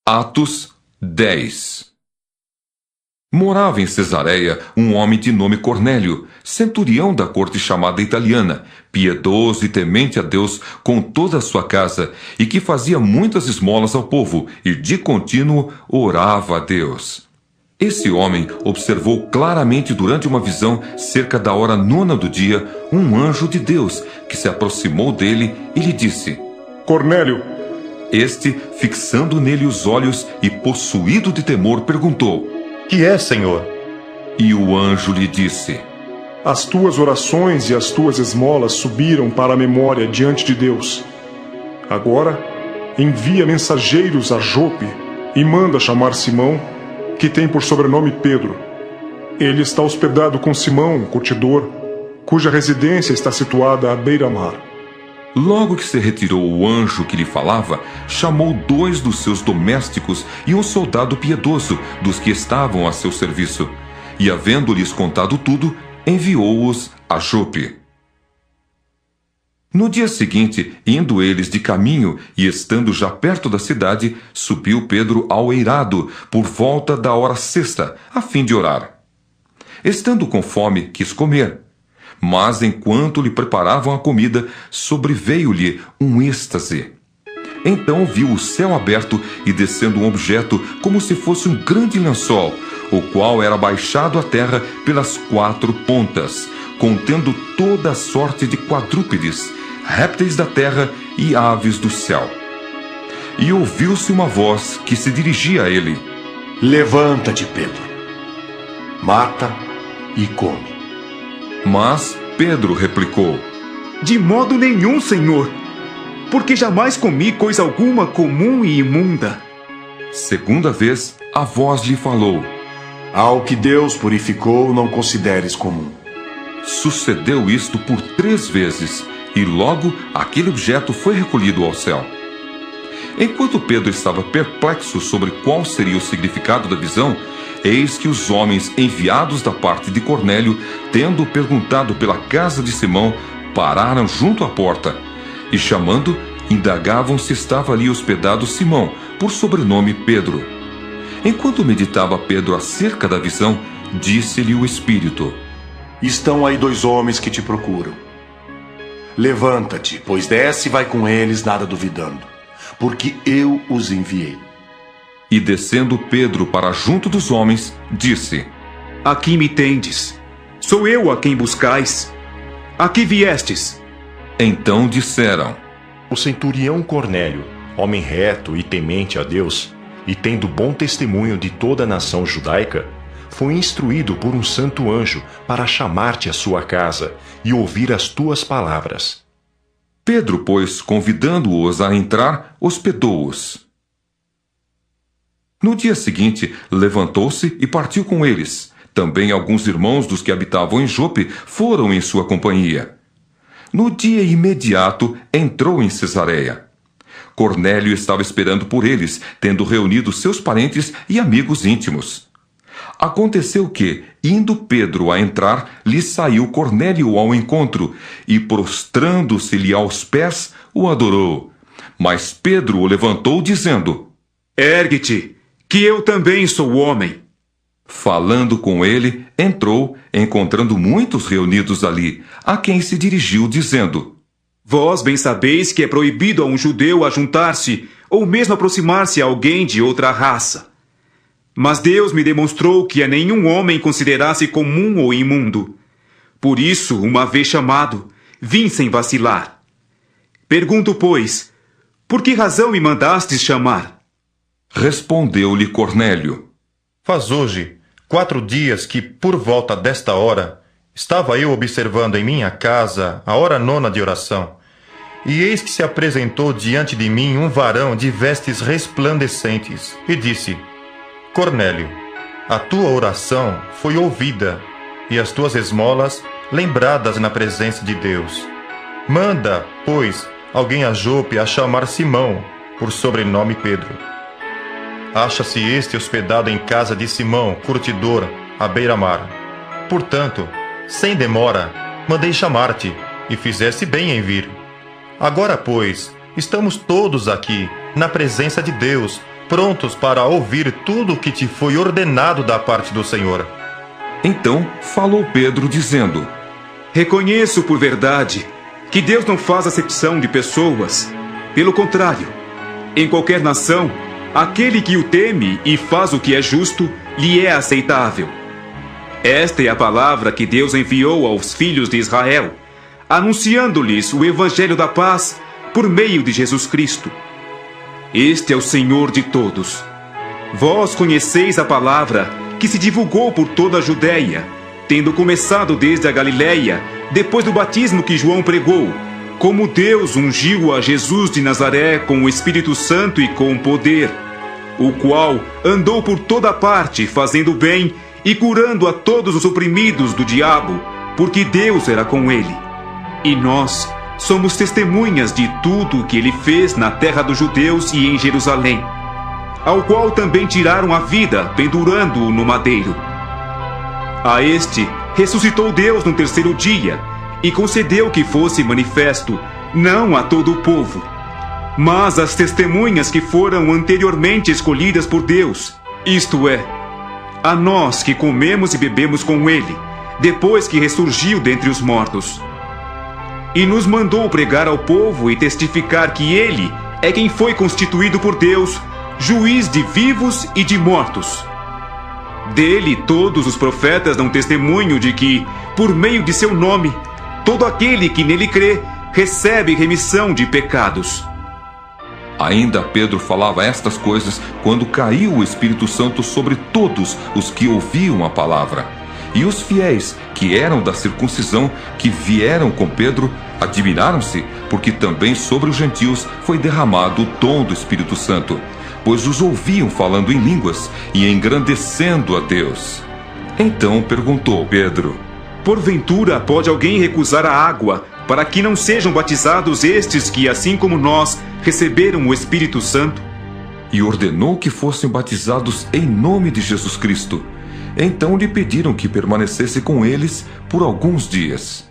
Atos 10. Morava em Cesareia um homem de nome Cornélio, centurião da corte chamada italiana, piedoso e temente a Deus com toda a sua casa, e que fazia muitas esmolas ao povo, e de contínuo orava a Deus. Esse homem observou claramente durante uma visão, cerca da hora 9 do dia, um anjo de Deus, que se aproximou dele e lhe disse: Cornélio. Este, fixando nele os olhos e possuído de temor, perguntou: Que é, Senhor? E o anjo lhe disse: As tuas orações e as tuas esmolas subiram para a memória diante de Deus. Agora, envia mensageiros a Jope e manda chamar Simão, que tem por sobrenome Pedro. Ele está hospedado com Simão, curtidor, cuja residência está situada à beira-mar. Logo que se retirou o anjo que lhe falava, chamou 2 dos seus domésticos e um soldado piedoso dos que estavam a seu serviço, e, havendo-lhes contado tudo, enviou-os a Jope. No dia seguinte, indo eles de caminho e estando já perto da cidade, subiu Pedro ao eirado, por volta da hora 6, a fim de orar. Estando com fome, quis comer. Mas, enquanto lhe preparavam a comida, sobreveio-lhe um êxtase. Então viu o céu aberto e descendo um objeto como se fosse um grande lençol, o qual era baixado à terra pelas 4 pontas, contendo toda a sorte de quadrúpedes, répteis da terra e aves do céu. E ouviu-se uma voz que se dirigia a ele: Levanta-te, Pedro. Mata e come. Mas Pedro replicou: De modo nenhum, Senhor, porque jamais comi coisa alguma comum e imunda. Segunda vez, a voz lhe falou: Ao que Deus purificou, não consideres comum. Sucedeu isto por 3 vezes, e logo aquele objeto foi recolhido ao céu. Enquanto Pedro estava perplexo sobre qual seria o significado da visão, eis que os homens enviados da parte de Cornélio, tendo perguntado pela casa de Simão, pararam junto à porta, e chamando, indagavam se estava ali hospedado Simão, por sobrenome Pedro. Enquanto meditava Pedro acerca da visão, disse-lhe o Espírito: Estão aí 2 homens que te procuram. Levanta-te, pois desce e vai com eles, nada duvidando, porque eu os enviei. E descendo Pedro para junto dos homens, disse: Aqui me tendes. Sou eu a quem buscais. Aqui viestes. Então disseram: O centurião Cornélio, homem reto e temente a Deus, e tendo bom testemunho de toda a nação judaica, foi instruído por um santo anjo para chamar-te à sua casa e ouvir as tuas palavras. Pedro, pois, convidando-os a entrar, hospedou-os. No dia seguinte, levantou-se e partiu com eles. Também alguns irmãos dos que habitavam em Jope foram em sua companhia. No dia imediato, entrou em Cesareia. Cornélio estava esperando por eles, tendo reunido seus parentes e amigos íntimos. Aconteceu que, indo Pedro a entrar, lhe saiu Cornélio ao encontro, e prostrando-se-lhe aos pés, o adorou. Mas Pedro o levantou, dizendo: Ergue-te, que eu também sou homem. Falando com ele, entrou, encontrando muitos reunidos ali, a quem se dirigiu, dizendo: Vós bem sabeis que é proibido a um judeu ajuntar-se, ou mesmo aproximar-se a alguém de outra raça. Mas Deus me demonstrou que a nenhum homem considerasse comum ou imundo. Por isso, uma vez chamado, vim sem vacilar. Pergunto, pois, por que razão me mandastes chamar? Respondeu-lhe Cornélio: Faz hoje 4 dias que, por volta desta hora, estava eu observando em minha casa a hora 9 de oração, e eis que se apresentou diante de mim um varão de vestes resplandecentes, e disse: Cornélio, a tua oração foi ouvida, e as tuas esmolas lembradas na presença de Deus. Manda, pois, alguém a Jope a chamar Simão, por sobrenome Pedro. Acha-se este hospedado em casa de Simão, curtidor, à beira-mar. Portanto, sem demora, mandei chamar-te, e fizeste bem em vir. Agora, pois, estamos todos aqui, na presença de Deus, prontos para ouvir tudo o que te foi ordenado da parte do Senhor. Então falou Pedro, dizendo: Reconheço por verdade que Deus não faz acepção de pessoas. Pelo contrário, em qualquer nação, aquele que o teme e faz o que é justo, lhe é aceitável. Esta é a palavra que Deus enviou aos filhos de Israel, anunciando-lhes o evangelho da paz por meio de Jesus Cristo. Este é o Senhor de todos. Vós conheceis a palavra que se divulgou por toda a Judéia, tendo começado desde a Galiléia, depois do batismo que João pregou, como Deus ungiu a Jesus de Nazaré com o Espírito Santo e com poder, o qual andou por toda parte fazendo bem e curando a todos os oprimidos do diabo, porque Deus era com ele. E nós somos testemunhas de tudo o que ele fez na terra dos judeus e em Jerusalém, ao qual também tiraram a vida, pendurando-o no madeiro. A este ressuscitou Deus no terceiro dia e concedeu que fosse manifesto, não a todo o povo, mas às testemunhas que foram anteriormente escolhidas por Deus, isto é, a nós que comemos e bebemos com ele, depois que ressurgiu dentre os mortos. E nos mandou pregar ao povo e testificar que ele é quem foi constituído por Deus, juiz de vivos e de mortos. Dele todos os profetas dão testemunho de que, por meio de seu nome, todo aquele que nele crê recebe remissão de pecados. Ainda Pedro falava estas coisas quando caiu o Espírito Santo sobre todos os que ouviam a palavra. E os fiéis, que eram da circuncisão, que vieram com Pedro, admiraram-se, porque também sobre os gentios foi derramado o dom do Espírito Santo, pois os ouviam falando em línguas e engrandecendo a Deus. Então perguntou Pedro: Porventura pode alguém recusar a água, para que não sejam batizados estes que, assim como nós, receberam o Espírito Santo? E ordenou que fossem batizados em nome de Jesus Cristo. Então lhe pediram que permanecesse com eles por alguns dias.